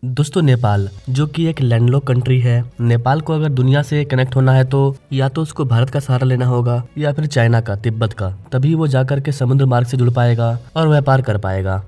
दोस्तों, नेपाल जो कि एक लैंडलॉक कंट्री है। नेपाल को अगर दुनिया से कनेक्ट होना है तो या तो उसको भारत का सहारा लेना होगा या फिर चाइना का, तिब्बत का, तभी वो जाकर के समुद्र मार्ग से जुड़ पाएगा और व्यापार कर पाएगा।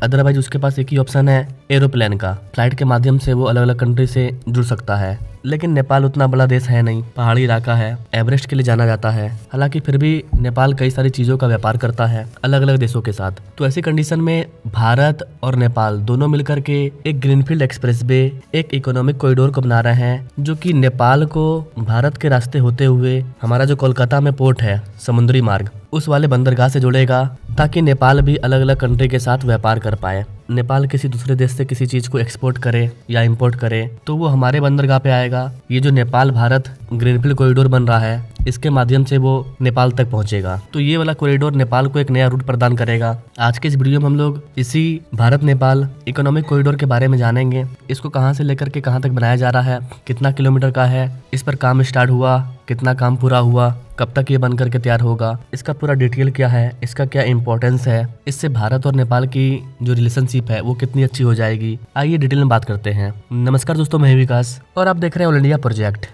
अदरवाइज उसके पास एक ही ऑप्शन है, एरोप्लेन का। फ्लाइट के माध्यम से वो अलग अलग कंट्री से जुड़ सकता है। लेकिन नेपाल उतना बड़ा देश है नहीं, पहाड़ी इलाका है, एवरेस्ट के लिए जाना जाता है। हालांकि फिर भी नेपाल कई सारी चीजों का व्यापार करता है अलग अलग देशों के साथ। तो ऐसी कंडीशन में भारत और नेपाल दोनों मिलकर के एक ग्रीनफील्ड एक्सप्रेसवे, एक इकोनॉमिक कॉरिडोर को बना रहे हैं, जो कि नेपाल को भारत के रास्ते होते हुए हमारा जो कोलकाता में पोर्ट है, समुद्री मार्ग, उस वाले बंदरगाह से जुड़ेगा, ताकि नेपाल भी अलग अलग कंट्री के साथ व्यापार कर पाए। नेपाल किसी दूसरे देश से किसी चीज को एक्सपोर्ट करे या इंपोर्ट करे तो वो हमारे बंदरगाह पे आएगा। ये जो नेपाल भारत ग्रीनफील्ड कॉरिडोर बन रहा है, इसके माध्यम से वो नेपाल तक पहुंचेगा। तो ये वाला कॉरिडोर नेपाल को एक नया रूट प्रदान करेगा। आज के इस वीडियो में हम लोग इसी भारत नेपाल इकोनॉमिक कॉरिडोर के बारे में जानेंगे। इसको कहां से लेकर के कहां तक बनाया जा रहा है, कितना किलोमीटर का है, इस पर काम स्टार्ट हुआ, कितना काम पूरा हुआ, कब तक ये बन करके तैयार होगा, इसका पूरा डिटेल क्या है, इसका क्या इंपॉर्टेंस है, इससे भारत और नेपाल की जो रिलेशनशिप है वो कितनी अच्छी हो जाएगी। आइए डिटेल में बात करते हैं। नमस्कार दोस्तों, मैं विकास और आप देख रहे हैं all India project.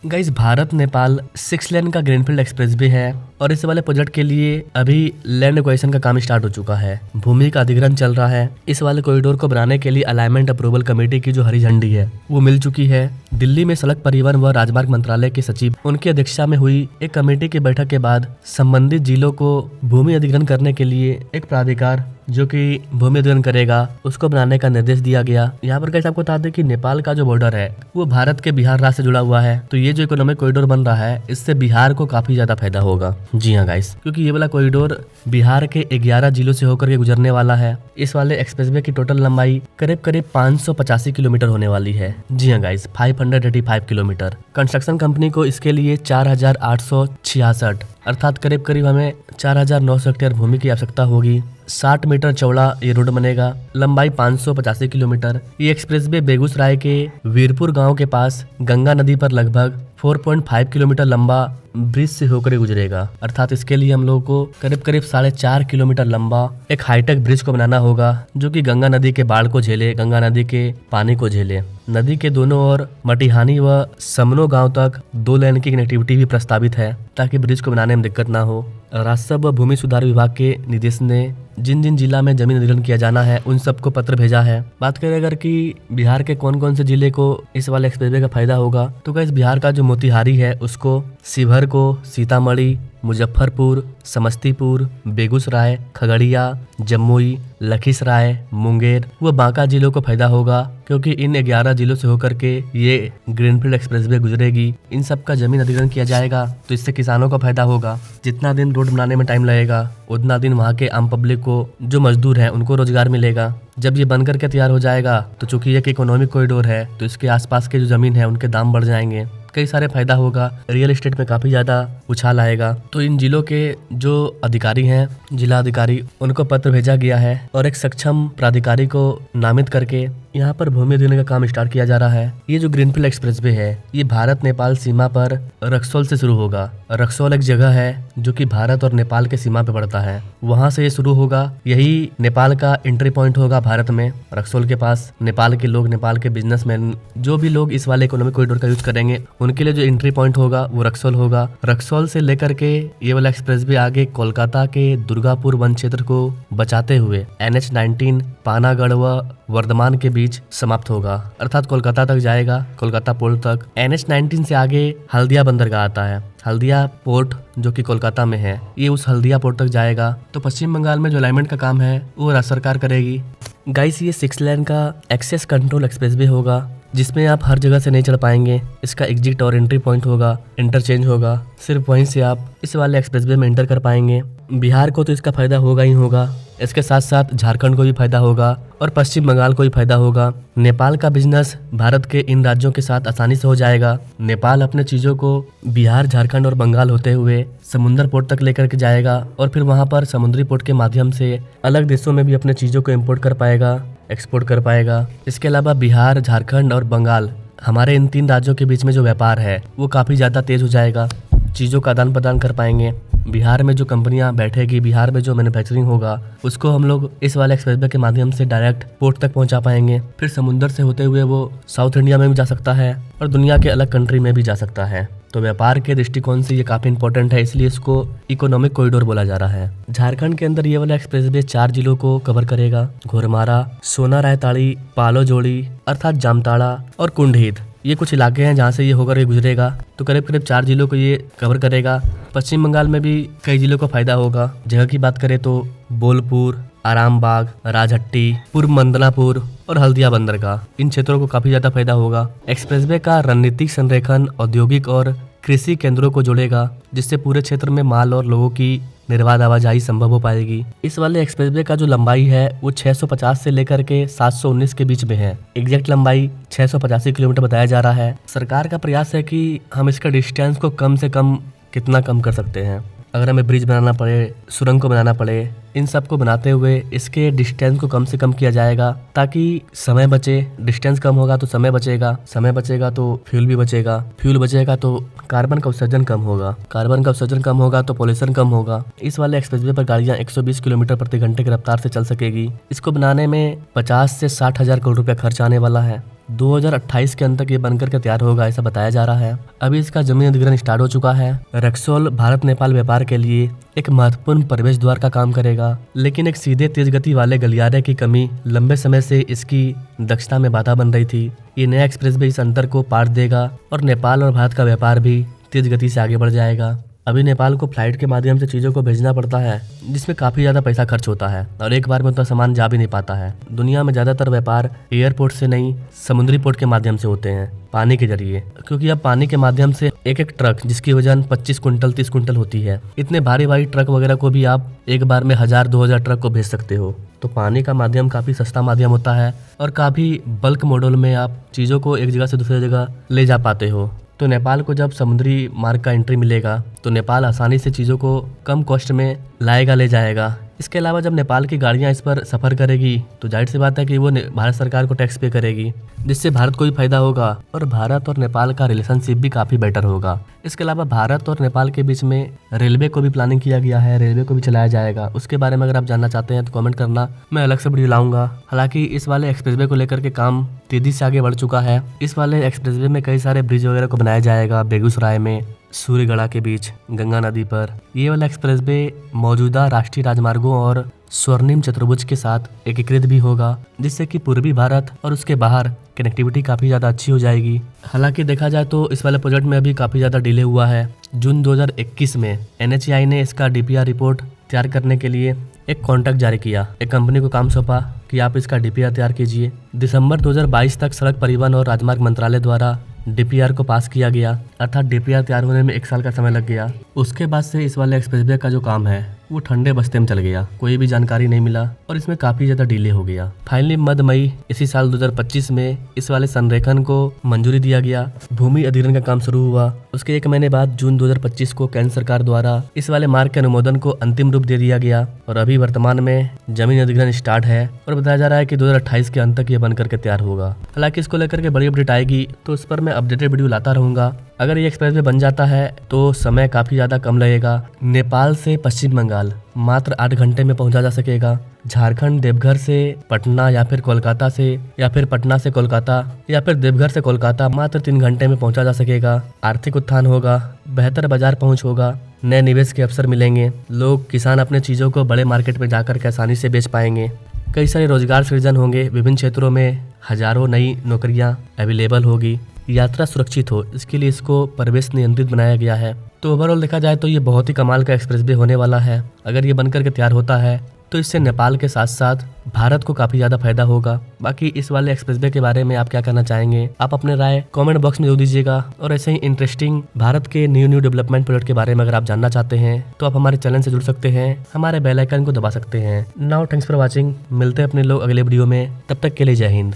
Guys, Bharat Nepal 6 लेन का ग्रीनफील्ड एक्सप्रेसवे है और इस वाले प्रोजेक्ट के लिए अभी लैंड एक्वाजिशन का काम स्टार्ट हो चुका है। भूमि का अधिग्रहण चल रहा है। इस वाले कॉरिडोर को बनाने के लिए अलाइनमेंट अप्रूवल कमेटी की जो हरी झंडी है वो मिल चुकी है। दिल्ली में सड़क परिवहन व राजमार्ग मंत्रालय के सचिव, उनकी अध्यक्षता में हुई एक कमेटी की बैठक के बाद संबंधित जिलों को भूमि अधिग्रहण करने के लिए एक प्राधिकार जो कि भूमि अधिग्रहण करेगा, उसको बनाने का निर्देश दिया गया। यहाँ पर कैसे आपको बता दें कि नेपाल का जो बॉर्डर है वो भारत के बिहार राज्य से जुड़ा हुआ है। तो ये जो इकोनॉमिक कॉरिडोर बन रहा है, इससे बिहार को काफी ज्यादा फायदा होगा। जी हाँ गाइस, क्योंकि ये वाला कॉरिडोर बिहार के 11 जिलों से होकर के गुजरने वाला है। इस वाले एक्सप्रेसवे की टोटल लंबाई करीब करीब 585 किलोमीटर होने वाली है। जी हाँ गाइस, 585 किलोमीटर। कंस्ट्रक्शन कंपनी को इसके लिए 4866 अर्थात करीब करीब हमें 4900 हेक्टेयर भूमि की आवश्यकता होगी। 60 मीटर चौड़ा ये रोड बनेगा, लंबाई 585 किलोमीटर। ये एक्सप्रेसवे बेगूसराय के वीरपुर गांव के पास गंगा नदी पर लगभग 4.5 किलोमीटर लंबा ब्रिज से होकर गुजरेगा। अर्थात इसके लिए हम लोगों को करीब करीब 4.5 किलोमीटर लंबा एक हाईटेक ब्रिज को बनाना होगा, जो कि गंगा नदी के बाढ़ को झेले, गंगा नदी के पानी को झेले। नदी के दोनों ओर मटिहानी व समनो गांव तक 2 लेन की कनेक्टिविटी भी प्रस्तावित है, ताकि ब्रिज को बनाने में दिक्कत ना हो। राजस्व व भूमि सुधार विभाग के निदेश ने जिन जिन जिला में जमीन अधिग्रहण किया जाना है उन सबको पत्र भेजा है। बात करें अगर कि बिहार के कौन कौन से जिले को इस वाले एक्सप्रेसवे का फायदा होगा, तो गाइस बिहार का जो मोतिहारी है उसको, शिवहर को, सीतामढ़ी, मुजफ्फरपुर, समस्तीपुर, बेगूसराय, खगड़िया, जमुई, लखीसराय, मुंगेर व बांका जिलों को फायदा होगा, क्योंकि इन 11 जिलों से होकर के ये ग्रीनफील्ड एक्सप्रेसवे गुजरेगी। इन सब का जमीन अधिग्रहण किया जाएगा, तो इससे किसानों का फायदा होगा। जितना दिन रोड बनाने में टाइम लगेगा, उतना दिन वहाँ के आम पब्लिक को, जो मजदूर हैं, उनको रोजगार मिलेगा। जब ये बन करके तैयार हो जाएगा तो चूंकि ये एक इकोनॉमिक कॉरिडोर है, तो इसके आसपास के जो जमीन है उनके दाम बढ़ जाएंगे, कई सारे फायदा होगा, रियल एस्टेट में काफी ज्यादा उछाल आएगा। तो इन जिलों के जो अधिकारी हैं, जिला अधिकारी, उनको पत्र भेजा गया है और एक सक्षम प्राधिकारी को नामित करके यहाँ पर भूमि अधिग्रहण का काम स्टार्ट किया जा रहा है। ये जो ग्रीनफील्ड एक्सप्रेसवे है, ये भारत नेपाल सीमा पर रक्सौल से शुरू होगा। रक्सौल एक जगह है जो कि भारत और नेपाल के सीमा पे पड़ता है, वहां से ये शुरू होगा। यही नेपाल का एंट्री पॉइंट होगा भारत में। रक्सौल के पास नेपाल के लोग, नेपाल के बिजनेसमैन, जो भी लोग इस वाले इकोनॉमिक कॉरिडोर का यूज करेंगे, उनके लिए जो एंट्री पॉइंट होगा वो रक्सौल होगा। रक्सौल से लेकर के ये वाला एक्सप्रेसवे आगे कोलकाता के दुर्गापुर वन क्षेत्र को बचाते हुए NH-19 पानागढ़ व वर्धमान के बीच समाप्त होगा, अर्थात कोलकाता तक जाएगा, कोलकाता पोर्ट तक। NH-19 से आगे हल्दिया बंदरगाह आता है। हल्दिया पोर्ट जो कि कोलकाता में है, ये उस हल्दिया पोर्ट तक जाएगा। तो पश्चिम बंगाल में जो अलाइनमेंट का काम है वो राज्य सरकार करेगी। गाइस, ये 6 लेन का एक्सेस कंट्रोल एक्सप्रेसवे होगा, जिसमें आप हर जगह से नहीं चढ़ पाएंगे। इसका एग्जिट और एंट्री पॉइंट होगा, इंटरचेंज होगा, सिर्फ वहीं से आप इस वाले एक्सप्रेसवे में एंटर कर पाएंगे। बिहार को तो इसका फायदा होगा ही होगा, इसके साथ साथ झारखंड को भी फायदा होगा और पश्चिम बंगाल को भी फायदा होगा। नेपाल का बिजनेस भारत के इन राज्यों के साथ आसानी से हो जाएगा। नेपाल अपने चीजों को बिहार, झारखंड और बंगाल होते हुए समुद्र पोर्ट तक लेकर के जाएगा और फिर वहां पर समुद्री पोर्ट के माध्यम से अलग देशों में भी अपने चीजों को इम्पोर्ट कर पाएगा। एक्सपोर्ट कर पाएगा। इसके अलावा बिहार, झारखंड और बंगाल, हमारे इन 3 राज्यों के बीच में जो व्यापार है वो काफ़ी ज़्यादा तेज़ हो जाएगा। चीज़ों का आदान प्रदान कर पाएंगे। बिहार में जो कंपनियां बैठेगी, बिहार में जो मैन्युफैक्चरिंग होगा, उसको हम लोग इस वाले एक्सप्रेसवे के माध्यम से डायरेक्ट पोर्ट तक पहुंचा पाएंगे। फिर समुद्र से होते हुए वो साउथ इंडिया में भी जा सकता है और दुनिया के अलग कंट्री में भी जा सकता है। तो व्यापार के दृष्टिकोण से ये काफ़ी इंपॉर्टेंट है, इसलिए इसको इकोनॉमिक कॉरिडोर बोला जा रहा है। झारखंड के अंदर ये वाला एक्सप्रेसवे 4 जिलों को कवर करेगा। घोरमारा, सोना रायताड़ी, पालो जोड़ी अर्थात जामताड़ा और कुंडहित, ये कुछ इलाके हैं जहाँ से ये होकर गुजरेगा। तो करीब करीब 4 जिलों को ये कवर करेगा। पश्चिम बंगाल में भी कई जिलों को फायदा होगा। जगह की बात करें तो बोलपुर, आरामबाग, राजहट्टी, पूर्व मंदनापुर और हल्दिया बंदरगाह, इन क्षेत्रों को काफी ज्यादा फायदा होगा। एक्सप्रेसवे का रणनीतिक संरेखन औद्योगिक और कृषि केंद्रों को जोड़ेगा, जिससे पूरे क्षेत्र में माल और लोगों की निर्बाध आवाजाही संभव हो पाएगी। इस वाले एक्सप्रेसवे का जो लंबाई है वो 650 से लेकर के 719 के बीच में है। एग्जैक्ट लंबाई 685 किलोमीटर बताया जा रहा है। सरकार का प्रयास है कि हम इसका डिस्टेंस को कम से कम कितना कम कर सकते हैं। अगर हमें ब्रिज बनाना पड़े, सुरंग को बनाना पड़े, इन सब को बनाते हुए इसके डिस्टेंस को कम से कम किया जाएगा ताकि समय बचे। डिस्टेंस कम होगा तो समय बचेगा, समय बचेगा तो फ्यूल भी बचेगा, फ्यूल बचेगा तो कार्बन का उत्सर्जन कम होगा, कार्बन का उत्सर्जन कम होगा तो पॉल्यूशन कम होगा। इस वाले एक्सप्रेसवे पर गाड़ियां 120 किलोमीटर प्रति घंटे की रफ्तार से चल सकेगी। इसको बनाने में 50 से 60 हजार करोड़ रुपया खर्च आने वाला है। 2028 के अंत तक ये बनकर के तैयार होगा, ऐसा बताया जा रहा है। अभी इसका जमीन अधिग्रहण स्टार्ट हो चुका है। रक्सौल भारत नेपाल व्यापार के लिए एक महत्वपूर्ण प्रवेश द्वार का काम करेगा, लेकिन एक सीधे तेज गति वाले गलियारे की कमी लंबे समय से इसकी दक्षता में बाधा बन रही थी। ये नया एक्सप्रेसवे इस अंतर को पार देगा और नेपाल और भारत का व्यापार भी तेज गति से आगे बढ़ जाएगा। अभी नेपाल को फ्लाइट के माध्यम से चीज़ों को भेजना पड़ता है, जिसमें काफ़ी ज़्यादा पैसा खर्च होता है और एक बार में उतना सामान जा भी नहीं पाता है। दुनिया में ज़्यादातर व्यापार एयरपोर्ट से नहीं, समुद्री पोर्ट के माध्यम से होते हैं, पानी के जरिए। क्योंकि अब पानी के माध्यम से एक एक ट्रक जिसकी वजन 25 कुंटल 30 कुंटल होती है, इतने भारी भारी ट्रक वगैरह को भी आप एक बार में 1000-2000 ट्रक को भेज सकते हो। तो पानी का माध्यम काफ़ी सस्ता माध्यम होता है और काफ़ी बल्क मॉडल में आप चीज़ों को एक जगह से दूसरी जगह ले जा पाते हो। तो नेपाल को जब समुद्री मार्ग का एंट्री मिलेगा तो नेपाल आसानी से चीज़ों को कम कॉस्ट में लाएगा, ले जाएगा। इसके अलावा जब नेपाल की गाड़ियां इस पर सफ़र करेगी तो जाहिर सी बात है कि वो भारत सरकार को टैक्स पे करेगी, जिससे भारत को भी फायदा होगा और भारत और नेपाल का रिलेशनशिप भी काफ़ी बेटर होगा। इसके अलावा भारत और नेपाल के बीच में रेलवे को भी प्लानिंग किया गया है, रेलवे को भी चलाया जाएगा। उसके बारे में अगर आप जानना चाहते हैं तो कमेंट करना, मैं अलग से वीडियो लाऊंगा। हालांकि इस वाले एक्सप्रेसवे को लेकर के काम तेजी से आगे बढ़ चुका है। इस वाले एक्सप्रेसवे में कई सारे ब्रिज वगैरह को बनाया जाएगा। बेगूसराय में, सूर्यगढ़ा के बीच, गंगा नदी पर। ये वाला एक्सप्रेसवे मौजूदा राष्ट्रीय राजमार्गों और स्वर्णिम चतुर्भुज के साथ एकीकृत भी होगा, जिससे कि पूर्वी भारत और उसके बाहर कनेक्टिविटी काफ़ी ज़्यादा अच्छी हो जाएगी। हालांकि देखा जाए तो इस वाले प्रोजेक्ट में अभी काफ़ी ज़्यादा डिले हुआ है। जून 2021 में NHAI ने इसका DPR रिपोर्ट तैयार करने के लिए एक कॉन्ट्रैक्ट जारी किया, एक कंपनी को काम सौंपा कि आप इसका DPR तैयार कीजिए। दिसंबर 2022 तक सड़क परिवहन और राजमार्ग मंत्रालय द्वारा DPR को पास किया गया, अर्थात DPR तैयार होने में 1 साल का समय लग गया। उसके बाद से इस वाले एक्सप्रेसवे का जो काम है वो ठंडे बस्ते में चल गया, कोई भी जानकारी नहीं मिला और इसमें काफी ज्यादा डिले हो गया। फाइनली मध्य मई इसी साल 2025 में इस वाले संरेखन को मंजूरी दिया गया, भूमि अधिग्रहण का काम शुरू हुआ। उसके 1 महीने बाद जून 2025 को केंद्र सरकार द्वारा इस वाले मार्ग के अनुमोदन को अंतिम रूप दे दिया गया और अभी वर्तमान में जमीन अधिग्रहण स्टार्ट है और बताया जा रहा है कि 2028 के अंत तक ये बनकर के तैयार होगा। हालांकि इसको लेकर के बड़ी अपडेट आएगी तो उस पर मैं अपडेटेड वीडियो लाता रहूंगा। अगर ये एक्सप्रेसवे बन जाता है तो समय काफ़ी ज़्यादा कम लगेगा। नेपाल से पश्चिम बंगाल मात्र 8 घंटे में पहुंचा जा सकेगा। झारखंड देवघर से पटना या फिर कोलकाता से, या फिर पटना से कोलकाता, या फिर देवघर से कोलकाता मात्र 3 घंटे में पहुंचा जा सकेगा। आर्थिक उत्थान होगा, बेहतर बाजार पहुंच होगा, नए निवेश के अवसर मिलेंगे, लोग किसान अपने चीज़ों को बड़े मार्केट में जाकर के आसानी से बेच पाएंगे, कई सारे रोजगार सृजन होंगे, विभिन्न क्षेत्रों में हजारों नई नौकरियां अवेलेबल होगी, यात्रा सुरक्षित हो, इसके लिए इसको प्रवेश नियंत्रित बनाया गया है। तो ओवरऑल देखा जाए तो ये बहुत ही कमाल का एक्सप्रेसवे होने वाला है। अगर ये बनकर के तैयार होता है तो इससे नेपाल के साथ साथ भारत को काफ़ी ज़्यादा फायदा होगा। बाकी इस वाले एक्सप्रेसवे के बारे में आप क्या कहना चाहेंगे, आप अपने राय कमेंट बॉक्स में जरूर दीजिएगा। और ऐसे ही इंटरेस्टिंग भारत के न्यू डेवलपमेंट प्रोजेक्ट के बारे में अगर आप जानना चाहते हैं तो आप हमारे चैनल से जुड़ सकते हैं, हमारे बेल आइकन को दबा सकते हैं। नाउ थैंक्स फॉर वॉचिंग, मिलते हैं अपने लोग अगले वीडियो में, तब तक के लिए जय हिंद।